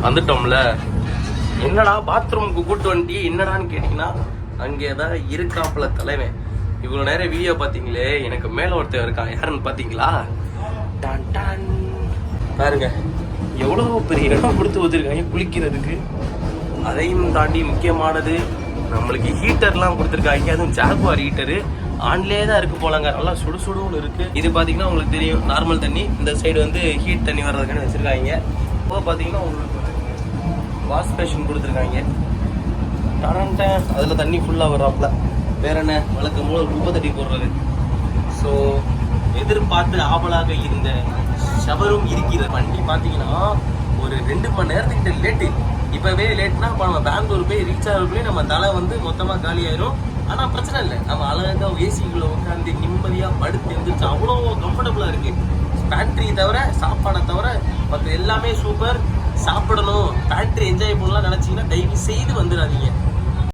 வந்துட்டோம்ல. என்னடா பாத்ரூமுக்கு கூட்டு வந்துட்டி என்னடான்னு கேட்டீங்கன்னா, அங்கே தான் இருக்காப்புல தலைவன். இவ்வளோ நேரம் வீடியோ பார்த்தீங்களே, எனக்கு மேலே ஒருத்தர் இருக்கான். யாருன்னு பார்த்தீங்களா? டான் டான் பாருங்க, எவ்வளோ பெரிய இடம் கொடுத்து வச்சிருக்காங்க குளிக்கிறதுக்கு. அதையும் தாண்டி முக்கியமானது, நம்மளுக்கு ஹீட்டர்லாம் கொடுத்துருக்காங்க. அதுவும் ஜாகுவார் ஹீட்டரு ஆன்லேயே தான் இருக்கு போலங்க. நல்லா சுடுசுடுன்னு இருக்கு. இது பார்த்தீங்கன்னா உங்களுக்கு தெரியும், நார்மல் தண்ணி. இந்த சைடு வந்து ஹீட் தண்ணி வர்றதுக்கான வச்சிருக்காங்க. இப்போ பார்த்தீங்கன்னா உங்களுக்கு வாஷ் பேஷன் கொடுத்துருக்காங்க. அதில் தண்ணி ஃபுல்லாக வர்றாப்புல. வேற என்ன, வழக்கம் போல குப்பை தட்டி போடுறது. ஸோ எதிர்பார்த்து ஆவலாக இருந்த ஷவரும் இருக்கிற வண்டி பார்த்தீங்கன்னா ஒரு 2 மணி நேரத்துக்கிட்ட லேட்டு. இப்போவே லேட்னா இப்போ நம்ம பெங்களூர் போய் ரீச் ஆகிறதுக்குள்ளே நம்ம தலை வந்து மொத்தமாக காலி ஆயிரும். ஆனால் பிரச்சனை இல்லை, நம்ம அழகாக ஏசிக்குள்ளே உட்காந்து நிம்மதியாக படுத்து எழுந்திரிச்சு அவ்வளோ கம்ஃபர்டபுளாக இருக்குது. பேண்ட்ரி தவிர, சாப்பாடை தவிர மற்ற எல்லாமே சூப்பர். சாப்பிடணும், பேண்ட்ரி என்ஜாய் பண்ணலாம் நினச்சிங்கன்னா தயவு செய்து வந்துடாதீங்க.